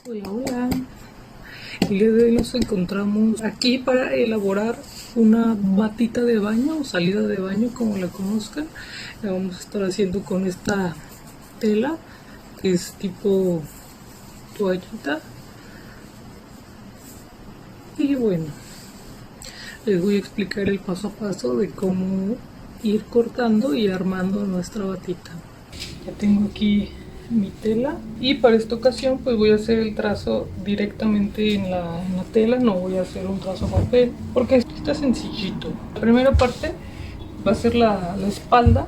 Hola, hola. El día de hoy nos encontramos aquí para elaborar una batita de baño o salida de baño, como la conozcan. La vamos a estar haciendo con esta tela que es tipo toallita. Y bueno, les voy a explicar el paso a paso de cómo ir cortando y armando nuestra batita. Ya tengo aquí mi tela y para esta ocasión pues voy a hacer el trazo directamente en la tela, no voy a hacer un trazo a papel porque está sencillito. La primera parte va a ser la espalda,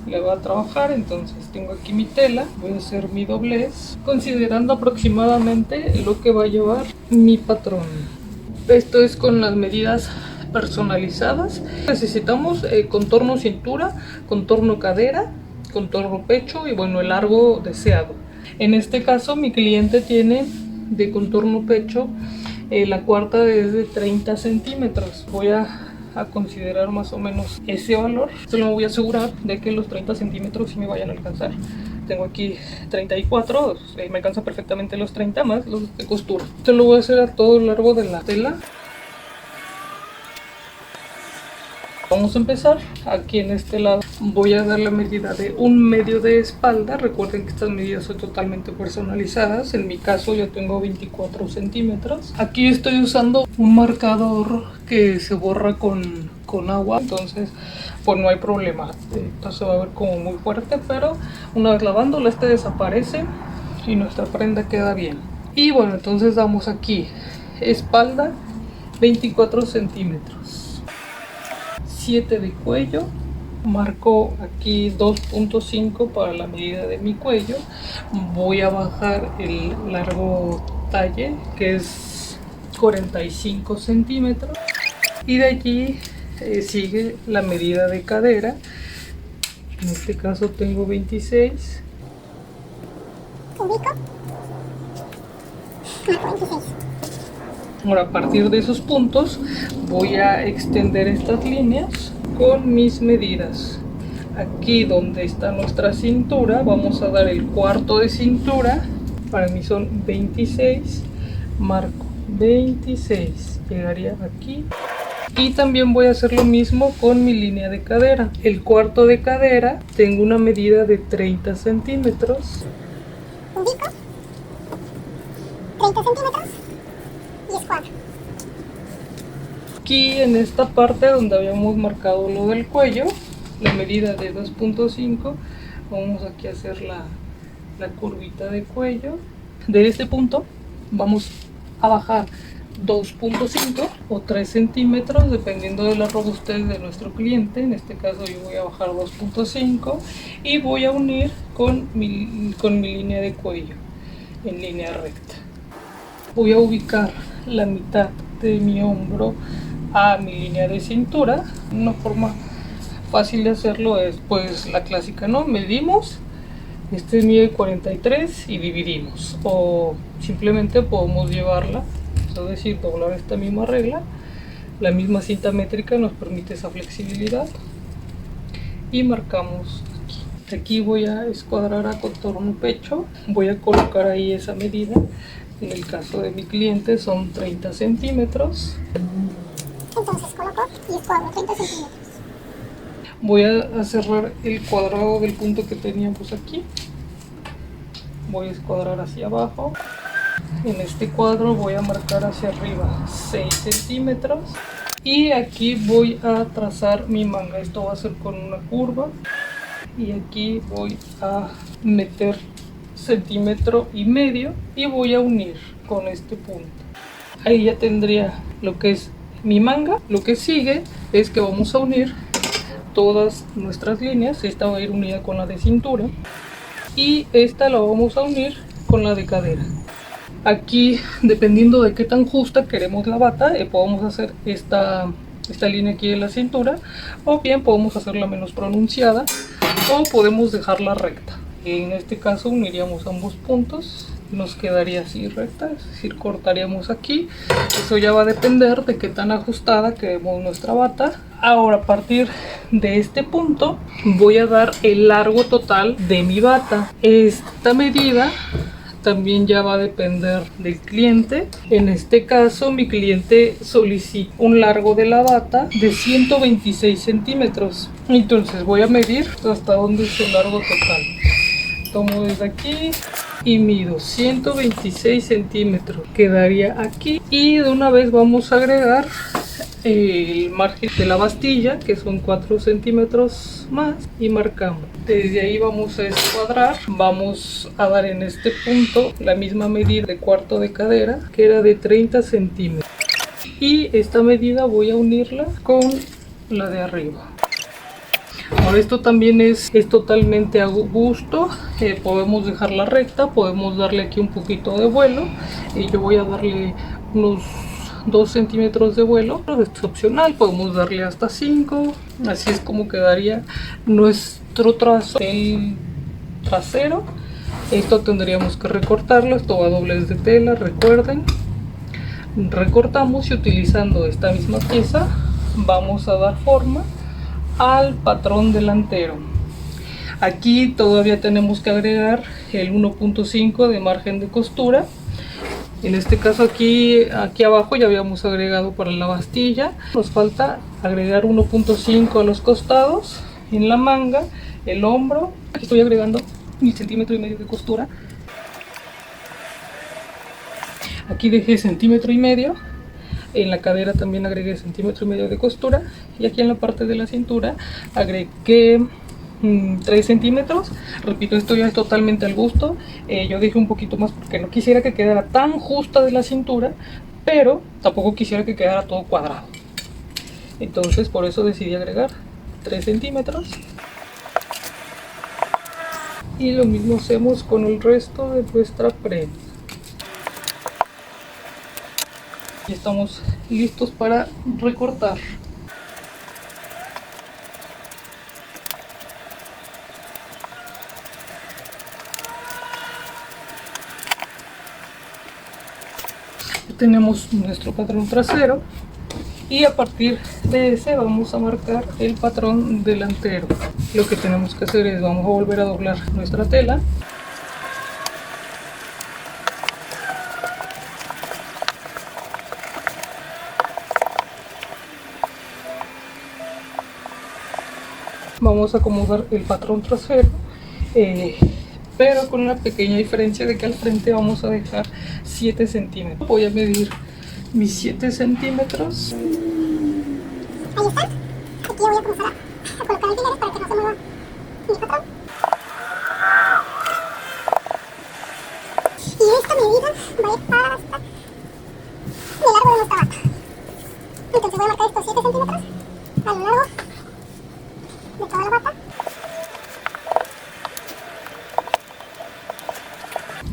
le voy a trabajar, entonces tengo aquí mi tela, voy a hacer mi doblez considerando aproximadamente lo que va a llevar mi patrón. Esto es con las medidas personalizadas. Necesitamos contorno cintura, contorno cadera, contorno pecho y bueno, el largo deseado. En este caso mi cliente tiene de contorno pecho la cuarta es de 30 centímetros. Voy a considerar más o menos ese valor. Solo me voy a asegurar de que los 30 centímetros sí me vayan a alcanzar. Tengo aquí 34, me alcanza perfectamente los 30 más los de costura. Esto lo voy a hacer a todo lo largo de la tela. Vamos a empezar aquí en este lado. Voy a dar la medida de 1/2 de espalda. Recuerden que estas medidas son totalmente personalizadas. En mi caso yo tengo 24 centímetros. Aquí estoy usando un marcador que se borra con agua, entonces pues no hay problema. Esto se va a ver como muy fuerte, pero una vez lavándola este desaparece y nuestra prenda queda bien. Y bueno, entonces damos aquí espalda 24 centímetros. 7 de cuello, marco aquí 2.5 para la medida de mi cuello. Voy a bajar el largo talle, que es 45 centímetros, y de allí sigue la medida de cadera. En este caso tengo 26. Ahora, a partir de esos puntos voy a extender estas líneas con mis medidas. Aquí donde está nuestra cintura vamos a dar el cuarto de cintura. Para mí son 26. Marco 26, llegaría aquí. Y también voy a hacer lo mismo con mi línea de cadera. El cuarto de cadera tengo una medida de 30 centímetros. Indico 30 centímetros y escuadro. Aquí en esta parte donde habíamos marcado lo del cuello, la medida de 2.5, vamos aquí a hacer la curvita de cuello. De este punto vamos a bajar 2.5 o 3 centímetros dependiendo de la robustez de nuestro cliente. En este caso yo voy a bajar 2.5 y voy a unir con mi línea de cuello en línea recta. Voy a ubicar la mitad de mi hombro a mi línea de cintura. Una forma fácil de hacerlo es pues la clásica, ¿no? Medimos, este mide 43 y dividimos, o simplemente podemos llevarla, es decir, doblar esta misma regla. La misma cinta métrica nos permite esa flexibilidad y marcamos aquí. Aquí voy a escuadrar a contorno pecho, voy a colocar ahí esa medida. En el caso de mi cliente son 30 centímetros. Entonces coloco y escuadro 30 centímetros. Voy a cerrar el cuadrado del punto que teníamos aquí. Voy a escuadrar hacia abajo. En este cuadro voy a marcar hacia arriba 6 centímetros. Y aquí voy a trazar mi manga. Esto va a ser con una curva. Y aquí voy a meter 1,5 centímetros y voy a unir con este punto. Ahí ya tendría lo que es mi manga. Lo que sigue es que vamos a unir todas nuestras líneas. Esta va a ir unida con la de cintura y esta la vamos a unir con la de cadera. Aquí, dependiendo de qué tan justa queremos la bata, podemos hacer esta línea aquí de la cintura, o bien podemos hacerla menos pronunciada, o podemos dejarla recta. En este caso uniríamos ambos puntos, nos quedaría así recta, es decir, cortaríamos aquí. Eso ya va a depender de qué tan ajustada queremos nuestra bata. Ahora, a partir de este punto voy a dar el largo total de mi bata. Esta medida también ya va a depender del cliente. En este caso mi cliente solicita un largo de la bata de 126 centímetros. Entonces voy a medir hasta dónde es el largo total. Tomo desde aquí y mido 126 centímetros. Quedaría aquí. Y de una vez vamos a agregar el margen de la bastilla, que son 4 centímetros más, y marcamos. Desde ahí vamos a escuadrar. Vamos a dar en este punto la misma medida de cuarto de cadera, que era de 30 centímetros. Y esta medida voy a unirla con la de arriba. Ahora esto también es totalmente a gusto. Podemos dejarla recta, podemos darle aquí un poquito de vuelo. Y yo voy a darle unos 2 centímetros de vuelo. Esto es opcional, podemos darle hasta 5. Así es como quedaría nuestro trazo del trasero. Esto tendríamos que recortarlo. Esto va a doblez de tela, recuerden. Recortamos y utilizando esta misma pieza vamos a dar forma al patrón delantero. Aquí todavía tenemos que agregar el 1.5 de margen de costura. En este caso aquí abajo ya habíamos agregado para la bastilla. Nos falta agregar 1.5 a los costados, en la manga, el hombro. Aquí estoy agregando 1,5 centímetros de costura. Aquí dejé 1,5 centímetros. En la cadera también agregué 1,5 centímetros de costura. Y aquí en la parte de la cintura agregué 3 centímetros. Repito, esto ya es totalmente al gusto. Yo dejé un poquito más porque no quisiera que quedara tan justa de la cintura, pero tampoco quisiera que quedara todo cuadrado. Entonces por eso decidí agregar 3 centímetros. Y lo mismo hacemos con el resto de nuestra prenda. Y estamos listos para recortar. Tenemos nuestro patrón trasero y a partir de ese vamos a marcar el patrón delantero. Lo que tenemos que hacer es vamos a volver a doblar nuestra tela. Vamos a acomodar el patrón trasero, pero con una pequeña diferencia de que al frente vamos a dejar 7 centímetros. Voy a medir mis 7 centímetros. Ahí está. Aquí voy a comenzar a colocar alfileres para que no se mueva mi patrón. Y esta medida va a ir hasta el largo de nuestra bata. Entonces voy a marcar estos 7 centímetros a lo largo de toda la bata.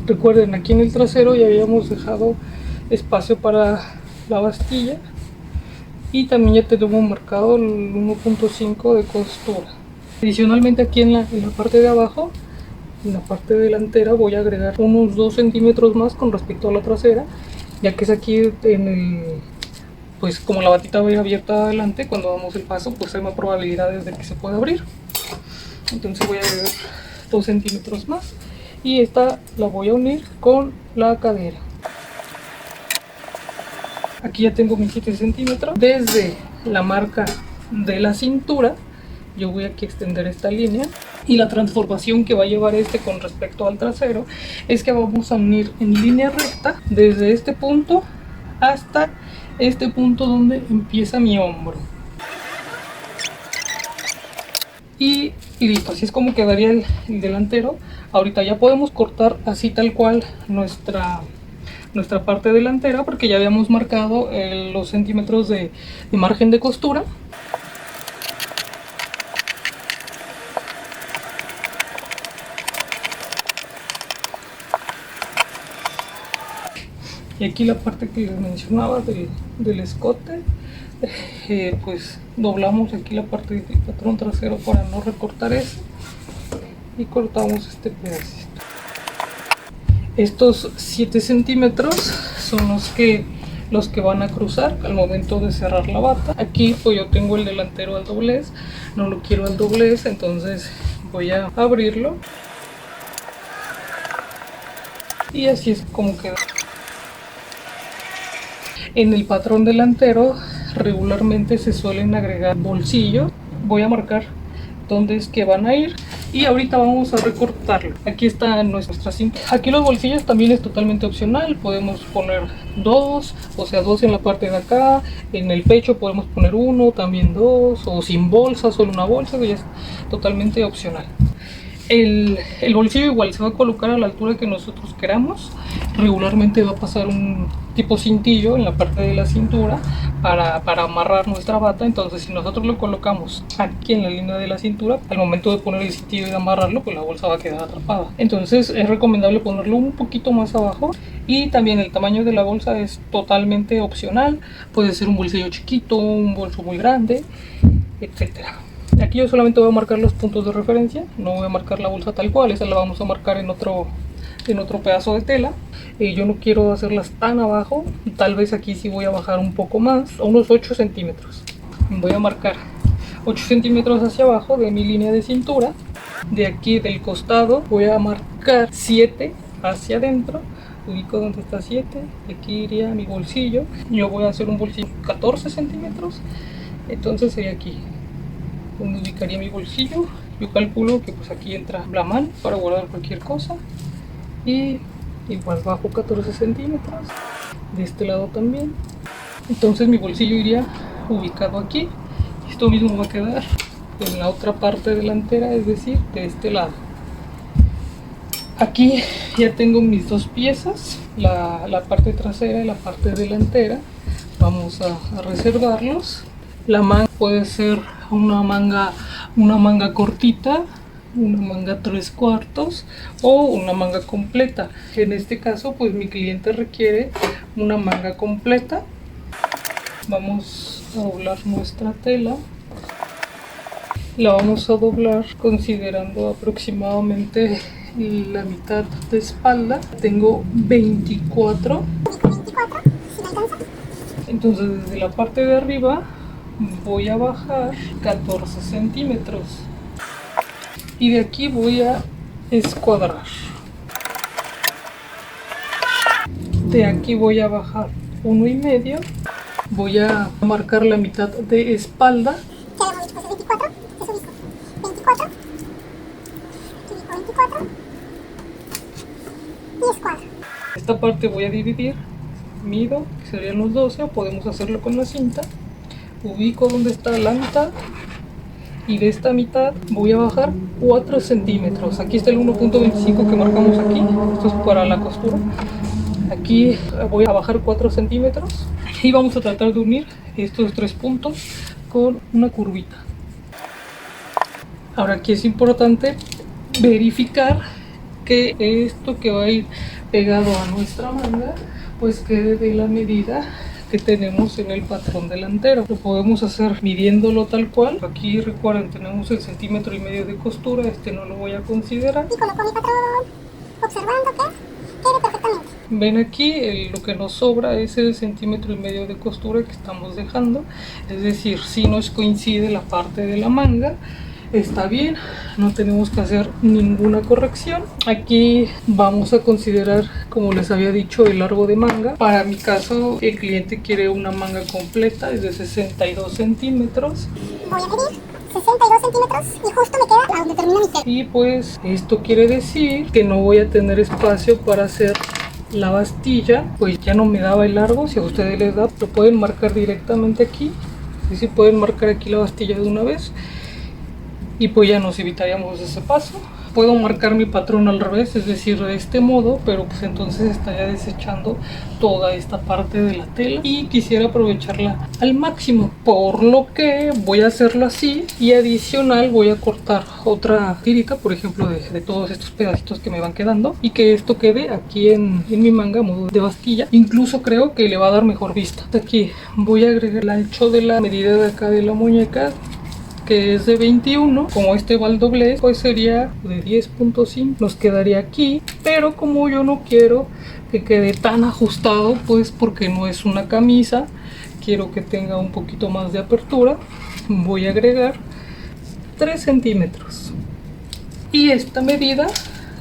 Recuerden, aquí en el trasero ya habíamos dejado espacio para la bastilla y también ya tenemos marcado el 1.5 de costura. Adicionalmente aquí en la parte de abajo, en la parte delantera, voy a agregar unos 2 centímetros más con respecto a la trasera, ya que es aquí en el, pues como la batita va a ir abierta adelante, cuando damos el paso pues hay más probabilidades de que se pueda abrir. Entonces voy a agregar 2 centímetros más y esta la voy a unir con la cadera. Aquí ya tengo mis 7 centímetros. Desde la marca de la cintura yo voy aquí a extender esta línea, y la transformación que va a llevar con respecto al trasero es que vamos a unir en línea recta desde este punto hasta este punto donde empieza mi hombro. Y listo, así es como quedaría el delantero. Ahorita ya podemos cortar así tal cual nuestra parte delantera, porque ya habíamos marcado los centímetros de margen de costura. Y aquí la parte que les mencionaba del escote, pues doblamos aquí la parte del patrón trasero para no recortar eso, y cortamos este pedacito. Estos 7 centímetros son los que van a cruzar al momento de cerrar la bata. Aquí pues yo tengo el delantero al doblez, no lo quiero al doblez, entonces voy a abrirlo. Y así es como queda. En el patrón delantero regularmente se suelen agregar bolsillos. Voy a marcar dónde es que van a ir y ahorita vamos a recortarlo. Aquí está nuestra cinta. Aquí los bolsillos también es totalmente opcional. Podemos poner dos, o sea, dos en la parte de acá. En el pecho podemos poner uno, también dos, o sin bolsa, solo una bolsa, que ya es totalmente opcional. El bolsillo igual se va a colocar a la altura que nosotros queramos. Regularmente va a pasar un tipo cintillo en la parte de la cintura para amarrar nuestra bata. Entonces si nosotros lo colocamos aquí en la línea de la cintura, al momento de poner el cintillo y de amarrarlo, pues la bolsa va a quedar atrapada. Entonces es recomendable ponerlo un poquito más abajo. Y también el tamaño de la bolsa es totalmente opcional. Puede ser un bolsillo chiquito, un bolso muy grande, etcétera. Aquí yo solamente voy a marcar los puntos de referencia, no voy a marcar la bolsa tal cual, esa la vamos a marcar en otro pedazo de tela. Yo no quiero hacerlas tan abajo, tal vez aquí sí voy a bajar un poco más, a unos 8 centímetros. Voy a marcar 8 centímetros hacia abajo de mi línea de cintura. De aquí del costado voy a marcar 7 hacia adentro. Ubico donde está 7, aquí iría mi bolsillo. Yo voy a hacer un bolsillo 14 centímetros, entonces sería aquí donde ubicaría mi bolsillo. Yo calculo que pues aquí entra la mano para guardar cualquier cosa, y igual bajo 14 centímetros de este lado también. Entonces mi bolsillo iría ubicado aquí. Esto mismo va a quedar en la otra parte delantera, es decir, de este lado. Aquí ya tengo mis dos piezas, la parte trasera y la parte delantera. Vamos a reservarlos. La manga puede ser una manga cortita, una manga 3/4 o una manga completa. En este caso pues mi cliente requiere una manga completa. Vamos a doblar nuestra tela. La vamos a doblar considerando aproximadamente la mitad de espalda. Tengo 24. Entonces desde la parte de arriba voy a bajar 14 centímetros y de aquí voy a escuadrar. De aquí voy a bajar 1,5. Voy a marcar la mitad de espalda. Quedamos 24, eso dijo 24, ubico 24 y escuadro. Esta parte voy a dividir, mido, que serían los 12, o podemos hacerlo con la cinta. Ubico donde está la mitad y de esta mitad voy a bajar 4 centímetros. Aquí está el 1.25 que marcamos aquí, esto es para la costura. Aquí voy a bajar 4 centímetros y vamos a tratar de unir estos 3 puntos con una curvita. Ahora aquí es importante verificar que esto que va a ir pegado a nuestra manga pues quede de la medida que tenemos en el patrón delantero. Lo podemos hacer midiéndolo tal cual. Aquí recuerden, tenemos el 1,5 centímetros de costura, este no lo voy a considerar. Y coloco mi patrón observando que quede perfectamente. Ven aquí, lo que nos sobra es el 1,5 centímetros de costura que estamos dejando. Es decir, si nos coincide la parte de la manga, está bien, no tenemos que hacer ninguna corrección. Aquí vamos a considerar, como les había dicho, el largo de manga. Para mi caso, el cliente quiere una manga completa, es de 62 centímetros. Voy a medir 62 centímetros y justo me queda a donde termina mi tela. Y pues esto quiere decir que no voy a tener espacio para hacer la bastilla, pues ya no me daba el largo. Si a ustedes les da, lo pueden marcar directamente aquí. Y si pueden marcar aquí la bastilla de una vez, y pues ya nos evitaríamos ese paso. Puedo marcar mi patrón al revés, es decir, de este modo, pero pues entonces estaría desechando toda esta parte de la tela y quisiera aprovecharla al máximo, por lo que voy a hacerlo así. Y adicional voy a cortar otra tirita, por ejemplo, de todos estos pedacitos que me van quedando, y que esto quede aquí en mi manga a modo de bastilla. Incluso creo que le va a dar mejor vista. Aquí voy a agregar el ancho de la medida de acá de la muñeca, que es de 21. Como este va al doblez, pues sería de 10.5, nos quedaría aquí. Pero como yo no quiero que quede tan ajustado, pues porque no es una camisa, quiero que tenga un poquito más de apertura, voy a agregar 3 centímetros. Y esta medida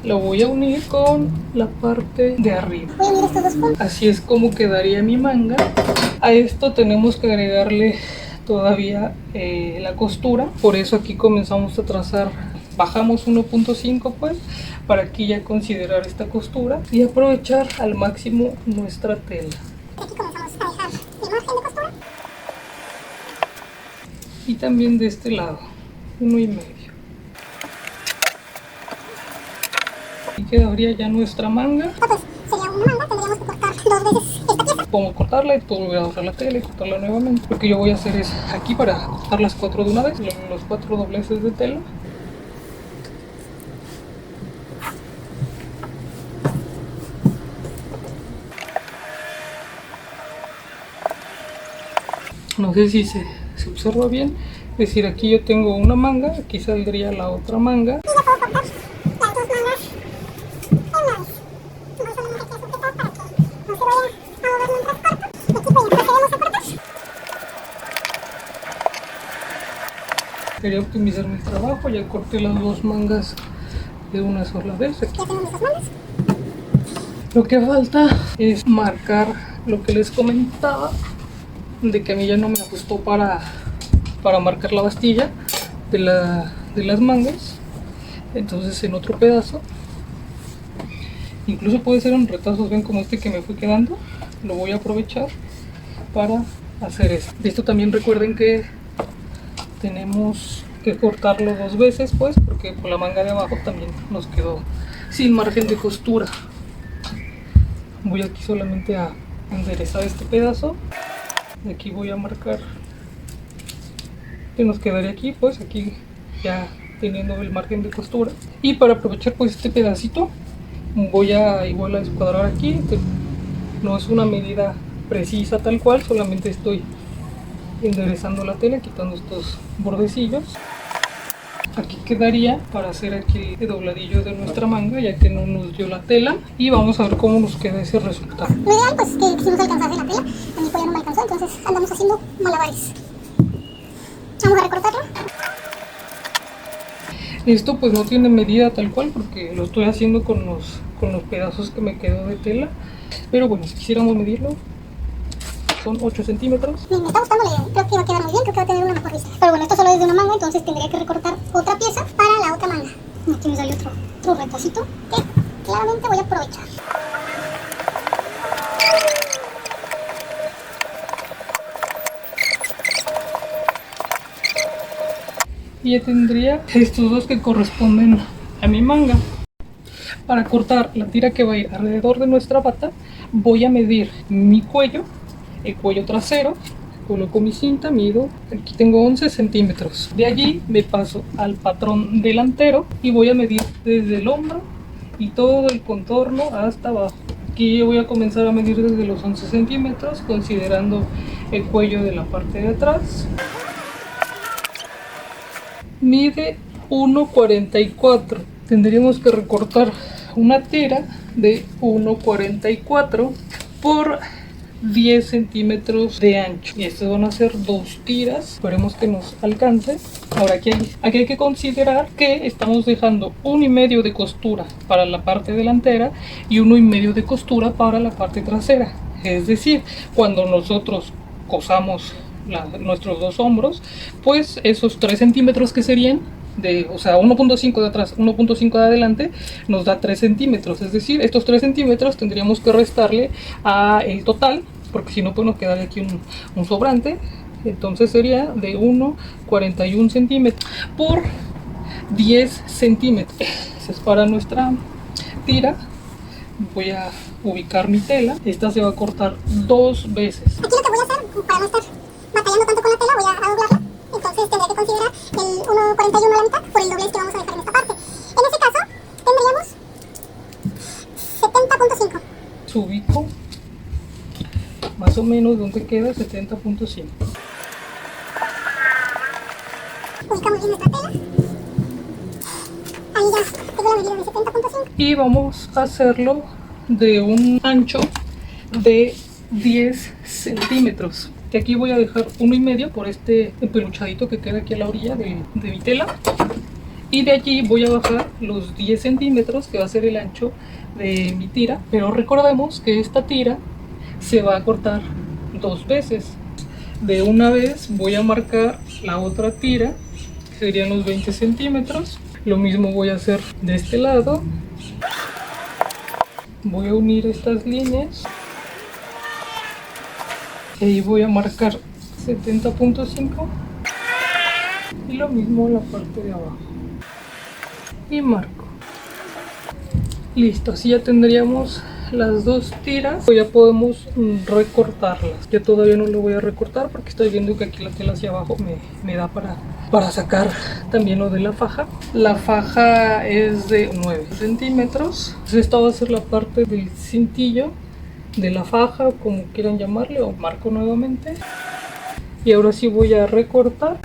lo voy a unir con la parte de arriba. Voy a unir estos dos puntos. Así es como quedaría mi manga. A esto tenemos que agregarle todavía la costura, por eso aquí comenzamos a trazar, bajamos 1.5 pues, para aquí ya considerar esta costura y aprovechar al máximo nuestra tela. Aquí comenzamos a dejar el margen de costura. Y también de este lado, 1.5. Y quedaría ya nuestra manga. Pues sería una manga, tendríamos que cortar 2 veces esta pieza. Podemos cortarla y puedo volver a bajar la tela y cortarla nuevamente. Lo que yo voy a hacer es aquí para cortar las 4 de una vez, los 4 dobleces de tela. No sé si se observa bien, es decir, aquí yo tengo una manga, aquí saldría la otra manga. Y ya puedo cortar las 2 mangas en una vez. Voy a solamente aquí a sujetar para que no se vaya a mover mientras corto. Y aquí pues ya procedemos a cortar. Quería optimizar mi trabajo, ya corté las 2 mangas de una sola vez. Aquí. Ya tengo mis 2 mangas. Lo que falta es marcar lo que les comentaba, de que a mí ya no me ajustó para marcar la bastilla de las mangas. Entonces en otro pedazo, incluso puede ser en retazos, ven como este que me fue quedando, lo voy a aprovechar para hacer esto. Esto también recuerden que tenemos que cortarlo 2 veces pues, porque por la manga de abajo también nos quedó sin margen de costura. Voy aquí solamente a enderezar este pedazo. Aquí voy a marcar que nos quedaría aquí, pues aquí ya teniendo el margen de costura. Y para aprovechar pues este pedacito voy a igual a descuadrar aquí. No es una medida precisa tal cual, solamente estoy enderezando la tela, quitando estos bordecillos. Aquí quedaría para hacer aquí el dobladillo de nuestra manga, ya que no nos dio la tela. Y vamos a ver cómo nos queda ese resultado. Lo ideal pues que si nos alcanzase la tela, a mí pues ya no me alcanzó, entonces andamos haciendo malabares. Vamos a recortarlo. Esto pues no tiene medida tal cual porque lo estoy haciendo con los pedazos que me quedó de tela. Pero bueno, si quisiéramos medirlo, son 8 centímetros. Me está gustando la idea, creo que va a quedar muy bien, creo que va a tener una mejor vista. Pero bueno, esto solo es de una manga, entonces tendría que recortar otra pieza para la otra manga. Aquí me sale otro retacito que claramente voy a aprovechar. Y ya tendría estos dos que corresponden a mi manga. Para cortar la tira que va a ir alrededor de nuestra bata, voy a medir mi cuello, el cuello trasero, coloco mi cinta, mido, aquí tengo 11 centímetros. De allí me paso al patrón delantero y voy a medir desde el hombro y todo el contorno hasta abajo. Aquí yo voy a comenzar a medir desde los 11 centímetros, considerando el cuello de la parte de atrás. Mide 1,44. Tendríamos que recortar una tira de 1,44 por 10 centímetros de ancho. Y estas van a ser 2 tiras. Esperemos que nos alcance. Ahora aquí hay que considerar que estamos dejando 1,5 de costura para la parte delantera y 1,5 de costura para la parte trasera. Es decir, cuando nosotros cosamos nuestros 2 hombros, pues esos 3 centímetros que serían o sea, 1.5 de atrás, 1.5 de adelante, nos da 3 centímetros. Es decir, estos 3 centímetros tendríamos que restarle a el total, porque si no, pues nos quedaría aquí un sobrante. Entonces sería de 1,41 centímetros por 10 centímetros. Esa es para nuestra tira. Voy a ubicar mi tela. Esta se va a cortar 2 veces. Aquí lo que voy a hacer, para no estar batallando tanto con la tela, voy a doblarla. Entonces tendría que considerar el 1,41 a la mitad por el doblez que vamos a dejar en esta parte. En ese caso tendríamos 70.5. Ubico más o menos donde queda 70.5. Ubicamos bien nuestra tela. Ahí ya tengo la medida de 70.5. Y vamos a hacerlo de un ancho de 10 centímetros. Que aquí voy a dejar 1,5 por este empeluchadito que queda aquí a la orilla de mi tela. Y de allí voy a bajar los 10 centímetros, que va a ser el ancho de mi tira. Pero recordemos que esta tira se va a cortar 2 veces. De una vez voy a marcar la otra tira, que serían los 20 centímetros. Lo mismo voy a hacer de este lado. Voy a unir estas líneas. Y ahí voy a marcar 70.5. Y lo mismo en la parte de abajo. Y marco. Listo, así ya tendríamos las 2 tiras. Ya podemos recortarlas. Yo todavía no lo voy a recortar porque estoy viendo que aquí la tela hacia abajo me da para sacar también lo de la faja. La faja es de 9 centímetros. Entonces esta va a ser la parte del cintillo de la faja, como quieran llamarle, o marco nuevamente. Y ahora sí voy a recortar.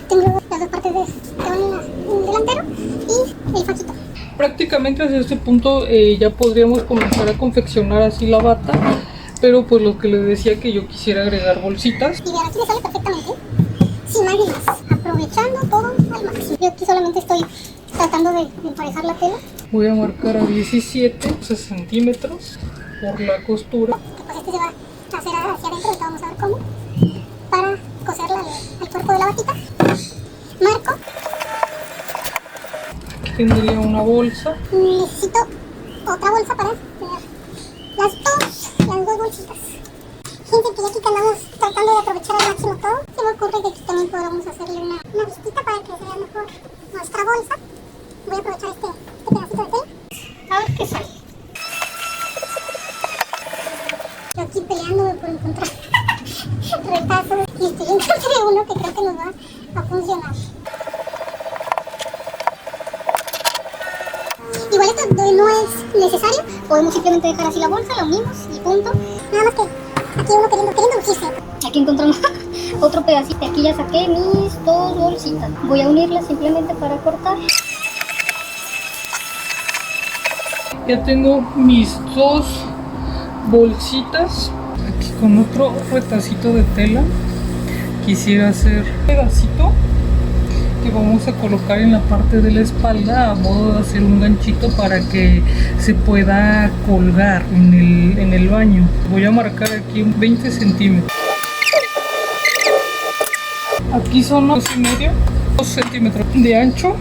Tengo las dos partes del delantero y el fajito. Prácticamente desde este punto ya podríamos comenzar a confeccionar así la bata, pero pues lo que les decía, que yo quisiera agregar bolsitas. Y vean, aquí me sale perfectamente, sin máquinas, aprovechando todo al máximo. Yo aquí solamente estoy tratando de emparejar la tela. Voy a marcar a 17 centímetros por la costura. Pues este se va a hacer hacia adentro, ahorita vamos a ver cómo, para coserla al cuerpo de la batita. Marco. Aquí tendría una bolsa. Necesito otra bolsa para tener las dos bolsitas. Fíjense que ya aquí que andamos tratando de aprovechar al máximo todo, se me ocurre que aquí también podamos hacerle una visita para que se vea mejor nuestra bolsa. Voy a aprovechar este pedacito de tela. A ver qué sale. Yo aquí peleándome por encontrar retazos y estoy encontré uno que creo que nos va a funcionar. Igual esto no es necesario, podemos simplemente dejar así la bolsa, la unimos y punto. Nada más que aquí uno queriendo lucirse. Aquí encontramos otro pedacito. Aquí ya saqué mis 2 bolsitas. Voy a unirlas simplemente para cortar. Ya tengo mis 2 bolsitas. Aquí con otro retacito de tela quisiera hacer un pedacito que vamos a colocar en la parte de la espalda a modo de hacer un ganchito para que se pueda colgar en el baño. Voy a marcar aquí 20 centímetros. Aquí son 2,5, 2 centímetros de ancho.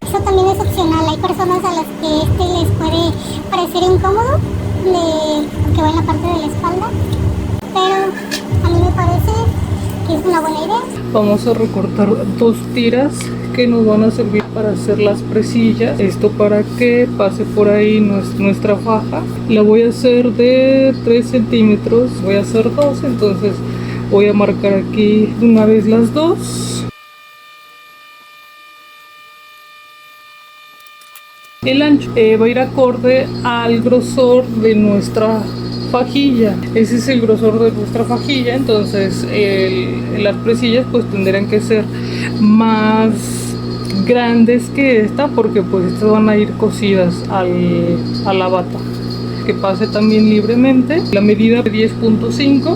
Eso también es opcional. Hay personas a las que este les puede parecer incómodo, que va en la parte de la espalda, pero a mí me parece que es una buena idea. Vamos a recortar 2 tiras que nos van a servir para hacer las presillas. Esto para que pase por ahí nuestra faja. La voy a hacer de 3 centímetros. Voy a hacer 2, entonces voy a marcar aquí de una vez las 2. El ancho va a ir acorde al grosor de nuestra fajilla. Ese es el grosor de nuestra fajilla, entonces las presillas pues tendrán que ser más grandes que esta, porque pues estas van a ir cosidas a la bata. Que pase también libremente. La medida de 10.5.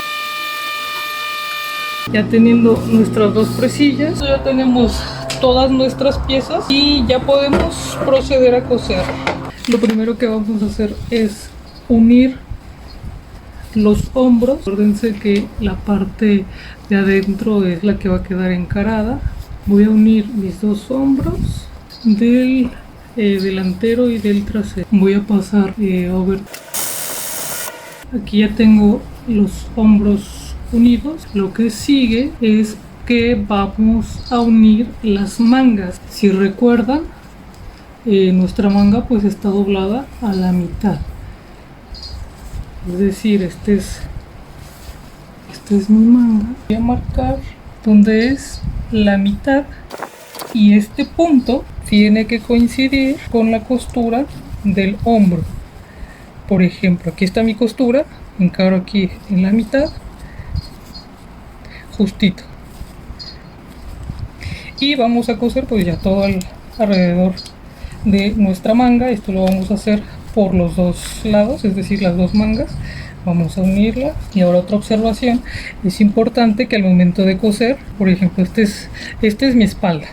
Ya teniendo nuestras 2 presillas, ya tenemos todas nuestras piezas y ya podemos proceder a coser. Lo primero que vamos a hacer es unir los hombros. Acuérdense que la parte de adentro es la que va a quedar encarada. Voy a unir mis 2 hombros del delantero y del trasero. Voy a pasar over. Aquí ya tengo los hombros unidos. Lo que sigue es que vamos a unir las mangas. Si recuerdan, nuestra manga pues está doblada a la mitad. Es decir, esta es mi manga. Voy a marcar donde es la mitad y este punto tiene que coincidir con la costura del hombro. Por ejemplo, aquí está mi costura, encaro aquí en la mitad, justito. Y vamos a coser pues ya todo alrededor de nuestra manga. Esto lo vamos a hacer por los 2 lados, es decir, las 2 mangas. vamos a unirla. Y ahora otra observación, es importante que al momento de coser, por ejemplo, este es mi espalda,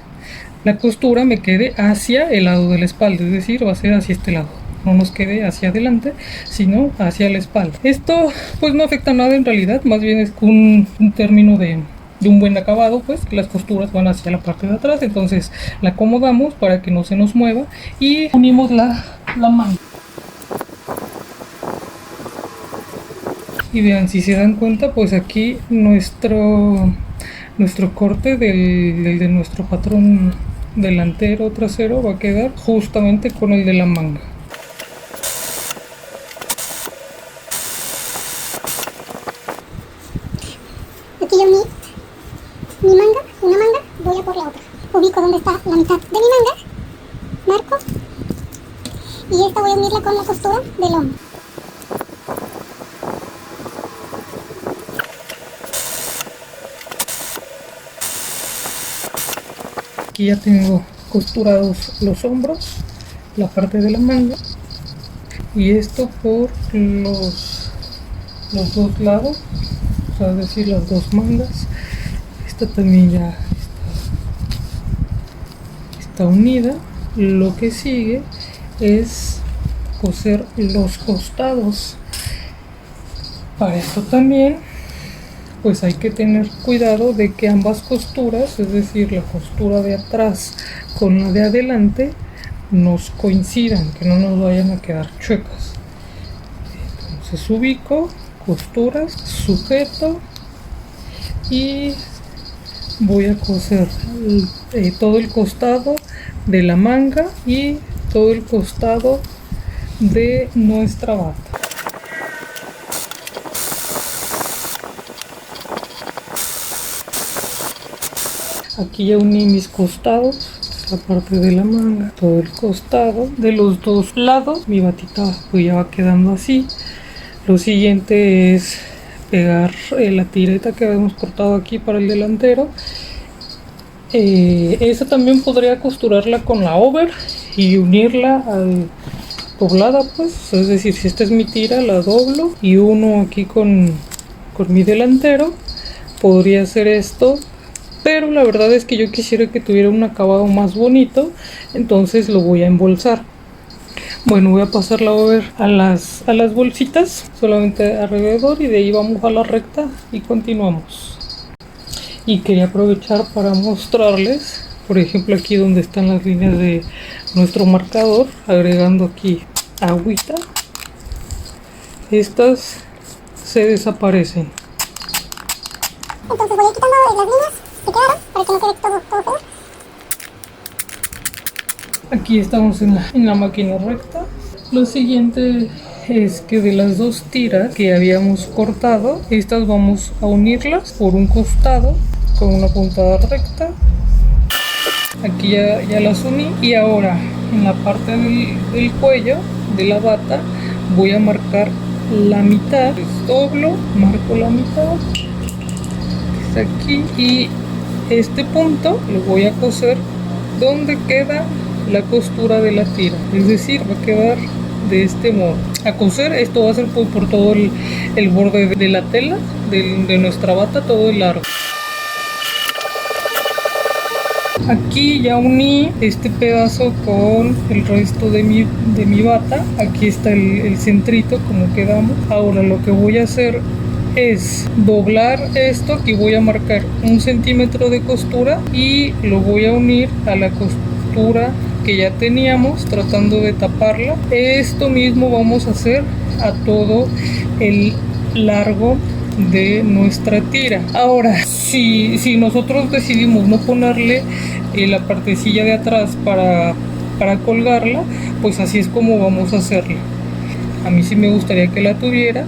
la costura me quede hacia el lado de la espalda, es decir, va a ser hacia este lado, no nos quede hacia adelante, sino hacia la espalda. Esto pues no afecta nada en realidad, más bien es un término de un buen acabado, pues que las costuras van hacia la parte de atrás, entonces la acomodamos para que no se nos mueva y unimos la manga. Y vean, si se dan cuenta, pues aquí nuestro corte de nuestro patrón delantero trasero va a quedar justamente con el de la manga. Aquí yo mi manga, una manga, voy a por la otra. Ubico donde está la mitad de mi manga, marco, y esta voy a unirla con la costura del hombro. Aquí ya tengo costurados los hombros, la parte de la manga, y esto por los dos lados, o sea, es decir, las dos mangas. Esta también ya está unida. Lo que sigue es coser los costados. Para esto también pues hay que tener cuidado de que ambas costuras, es decir, la costura de atrás con la de adelante, nos coincidan, que no nos vayan a quedar chuecas. Entonces ubico, costuras, sujeto y voy a coser todo el costado de la manga y todo el costado de nuestra bata. Aquí ya uní mis costados, la parte de la manga, todo el costado de los dos lados. Mi batita pues ya va quedando así. Lo siguiente es pegar la tireta que habíamos cortado aquí para el delantero. Esta también podría costurarla con la over y unirla al doblada, pues, es decir, si esta es mi tira, la doblo y uno aquí con mi delantero. Podría hacer esto, pero la verdad es que yo quisiera que tuviera un acabado más bonito, entonces lo voy a embolsar. Bueno, voy a pasar la over a las bolsitas, solamente alrededor, y de ahí vamos a la recta y continuamos. Y quería aprovechar para mostrarles, por ejemplo, aquí donde están las líneas de nuestro marcador, agregando aquí agüita. Estas se desaparecen. Entonces voy a ir quitando las líneas que quedaron para que no quede todo feo. Aquí estamos en la máquina recta. Lo siguiente es que de las dos tiras que habíamos cortado, estas vamos a unirlas por un costado con una puntada recta. Aquí ya las uní, y ahora en la parte del cuello de la bata voy a marcar la mitad. Doblo, marco la mitad, que está aquí, y este punto lo voy a coser donde queda la costura de la tira, es decir, va a quedar de este modo. A coser esto va a ser por todo el borde de la tela de nuestra bata, todo el largo. Aquí ya uní este pedazo con el resto de mi bata. Aquí está el centrito como quedamos. Ahora lo que voy a hacer es doblar esto. Aquí voy a marcar 1 centímetro de costura y lo voy a unir a la costura que ya teníamos, tratando de taparla. Esto mismo vamos a hacer a todo el largo de nuestra tira. Ahora, si nosotros decidimos no ponerle la partecilla de atrás para colgarla, pues así es como vamos a hacerla. A mí sí me gustaría que la tuviera.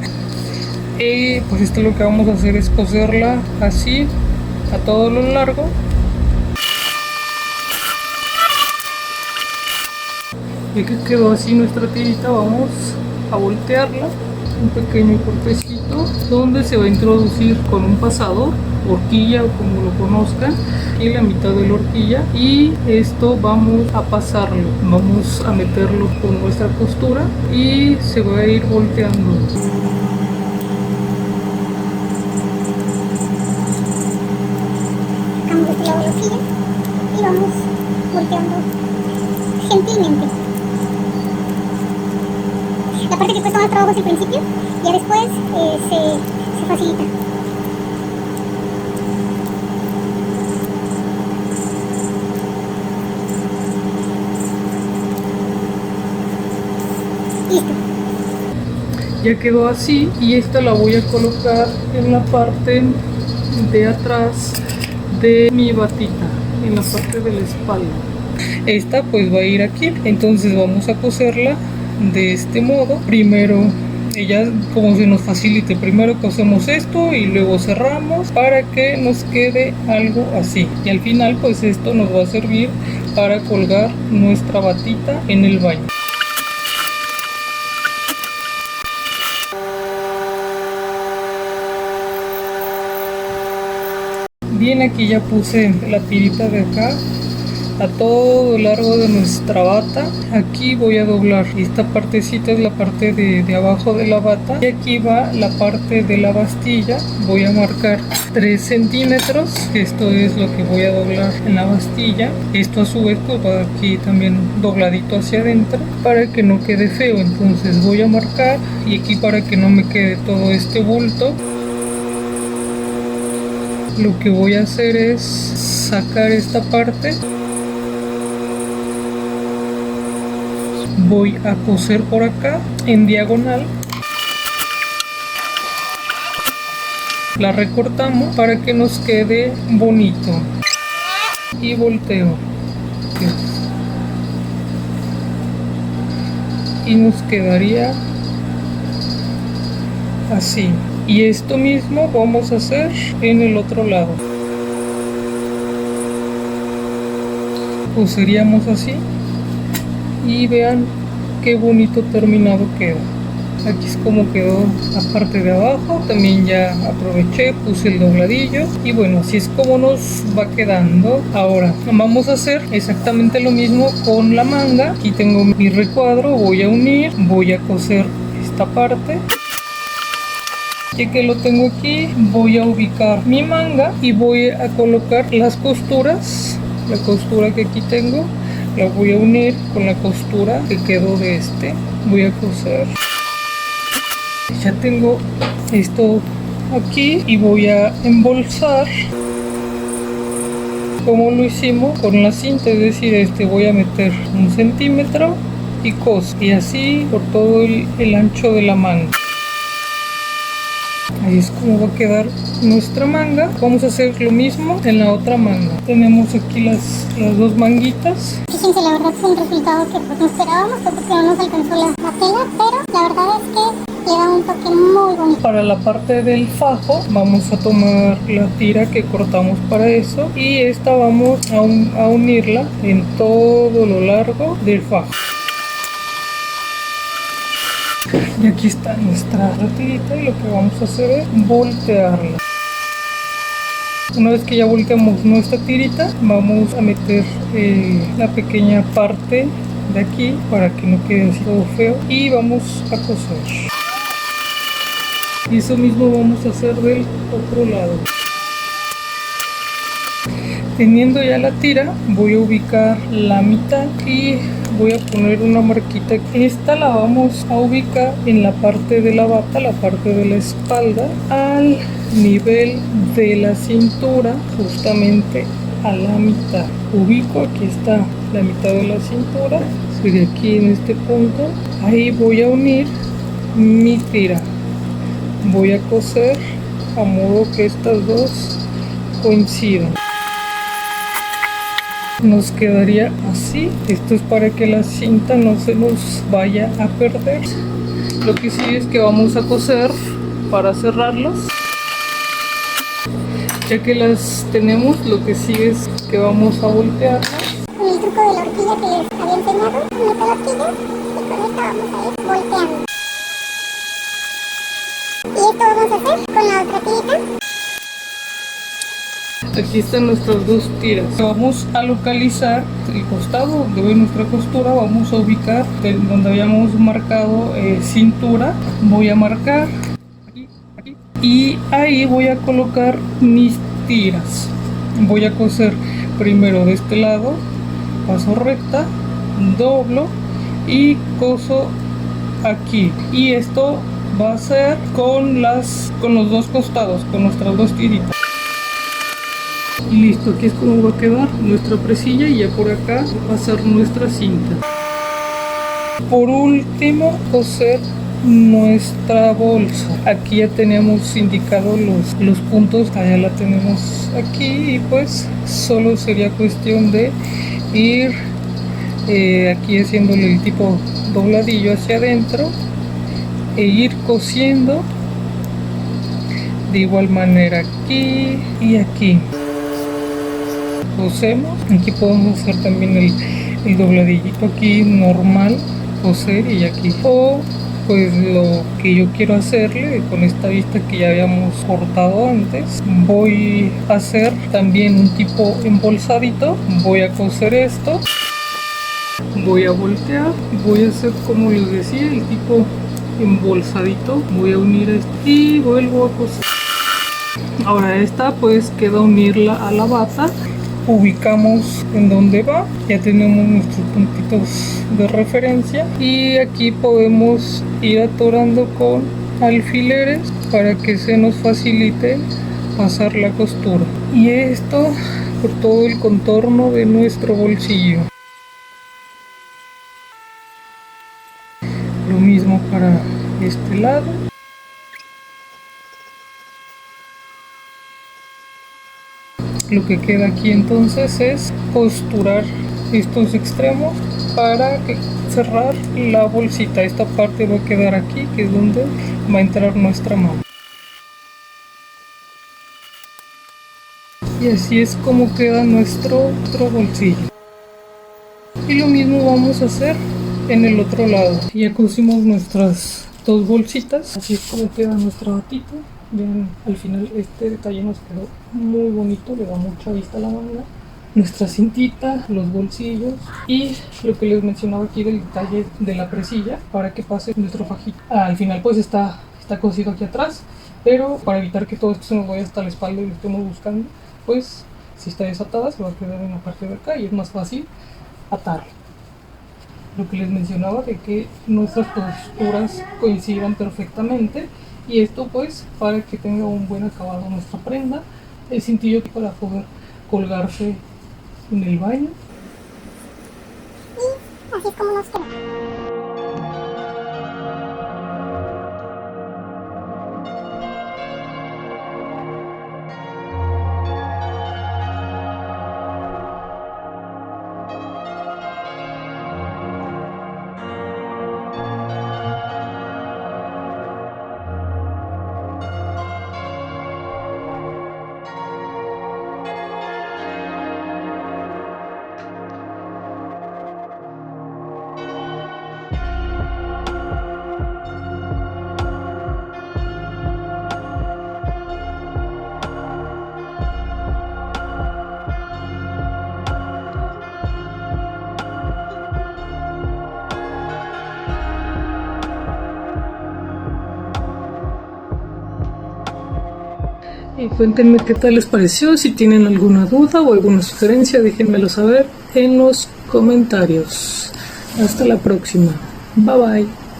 Pues esto lo que vamos a hacer es coserla así a todo lo largo. Ya que quedó así nuestra tirita, vamos a voltearla, un pequeño cortecito donde se va a introducir con un pasador, horquilla o como lo conozcan, aquí la mitad de la horquilla, y esto vamos a pasarlo, vamos a meterlo con nuestra costura y se va a ir volteando. rosquilla y vamos volteando gentilmente. La parte que cuesta más trabajo es el principio, ya después se facilita. Listo. Ya quedó así y esta la voy a colocar en la parte de atrás de mi batita, en la parte de la espalda. Esta pues va a ir aquí, entonces vamos a coserla de este modo. Primero, ella como se nos facilite, primero cosemos esto y luego cerramos para que nos quede algo así, y al final pues esto nos va a servir para colgar nuestra batita en el baño. Bien, aquí ya puse la tirita de acá a todo lo largo de nuestra bata. Aquí voy a doblar, esta partecita es la parte de abajo de la bata y aquí va la parte de la bastilla. Voy a marcar 3 centímetros, esto es lo que voy a doblar en la bastilla. Esto a su vez pues va aquí también dobladito hacia adentro para que no quede feo, entonces voy a marcar, y aquí para que no me quede todo este bulto, lo que voy a hacer es sacar esta parte. Voy a coser por acá en diagonal, la recortamos para que nos quede bonito y volteo y nos quedaría así. Y esto mismo vamos a hacer en el otro lado. Coseríamos así y vean qué bonito terminado queda. Aquí es como quedó la parte de abajo. También ya aproveché, puse el dobladillo y bueno, así es como nos va quedando. Ahora vamos a hacer exactamente lo mismo con la manga. Aquí tengo mi recuadro, voy a unir, voy a coser esta parte. Ya que lo tengo aquí, voy a ubicar mi manga y voy a colocar las costuras. La costura que aquí tengo la voy a unir con la costura que quedó de este. Voy a coser. Ya tengo esto aquí y voy a embolsar como lo hicimos con la cinta, es decir, voy a meter 1 centímetro y coso, y así por todo el ancho de la manga. Ahí es como va a quedar nuestra manga. Vamos a hacer lo mismo en la otra manga. Tenemos aquí las dos manguitas. Fíjense, la verdad fue un resultado que pues no esperábamos, porque no nos alcanzó la tela, pero la verdad es que le da un toque muy bonito. Para la parte del fajo vamos a tomar la tira que cortamos para eso y esta vamos a unirla en todo lo largo del fajo. Y aquí está nuestra tirita y lo que vamos a hacer es voltearla. Una vez que ya volteamos nuestra tirita, vamos a meter la pequeña parte de aquí para que no quede así todo feo y vamos a coser. Y eso mismo vamos a hacer del otro lado. Teniendo ya la tira, voy a ubicar la mitad y voy a poner una marquita. Esta la vamos a ubicar en la parte de la bata, la parte de la espalda, al nivel de la cintura, justamente a la mitad. Ubico, aquí está la mitad de la cintura, sería aquí en este punto. Ahí voy a unir mi tira. Voy a coser a modo que estas dos coincidan. Nos quedaría así. Esto es para que la cinta no se nos vaya a perder. Lo que sigue es que vamos a coser para cerrarlas. Ya que las tenemos, lo que sigue es que vamos a voltearlas. Con el truco de la horquilla que les había enseñado, meto la horquilla y con esta vamos a ir volteando. Y esto vamos a hacer con la otra tirita. Aquí están nuestras dos tiras. Vamos a localizar el costado donde ve nuestra costura. Vamos a ubicar donde habíamos marcado cintura. Voy a marcar aquí, aquí. Y ahí voy a colocar mis tiras. Voy a coser primero de este lado, paso recta, doblo y coso aquí, y esto va a ser con los dos costados, con nuestras dos tiritas. Y listo, aquí es como va a quedar nuestra presilla, y ya por acá va a ser nuestra cinta. Por último, coser nuestra bolsa. Aquí ya tenemos indicado los puntos, ya la tenemos aquí, y pues solo sería cuestión de ir aquí haciéndole el tipo dobladillo hacia adentro e ir cosiendo de igual manera aquí y aquí. Cosemos, aquí podemos hacer también el dobladillito aquí normal, coser, y aquí, o pues lo que yo quiero hacerle con esta vista que ya habíamos cortado antes, voy a hacer también un tipo embolsadito. Voy a coser esto, voy a voltear, voy a hacer como les decía el tipo embolsadito, voy a unir esto y vuelvo a coser. Ahora esta pues queda unirla a la bata. Ubicamos en donde va, ya tenemos nuestros puntitos de referencia, y aquí podemos ir atorando con alfileres para que se nos facilite pasar la costura, y esto por todo el contorno de nuestro bolsillo. Lo mismo para este lado. Lo que queda aquí entonces es costurar estos extremos para cerrar la bolsita. Esta parte va a quedar aquí, que es donde va a entrar nuestra mano. Y así es como queda nuestro bolsillo. Y lo mismo vamos a hacer en el otro lado. Ya cosimos nuestras dos bolsitas, así es como queda nuestra batita. Vean, al final este detalle nos quedó muy bonito, le da mucha vista a la manga. Nuestra cintita, los bolsillos y lo que les mencionaba aquí del detalle de la presilla para que pase nuestro fajito. Al final pues está cosido aquí atrás, pero para evitar que todo esto se nos vaya hasta la espalda y lo estemos buscando, pues si está desatada se va a quedar en la parte de acá y es más fácil atarlo. Lo que les mencionaba de que nuestras costuras coincidan perfectamente, y esto pues para que tenga un buen acabado nuestra prenda. El cintillo para poder colgarse en el baño. Y así es como nos queda. Y cuéntenme qué tal les pareció. Si tienen alguna duda o alguna sugerencia, déjenmelo saber en los comentarios. Hasta la próxima. Bye bye.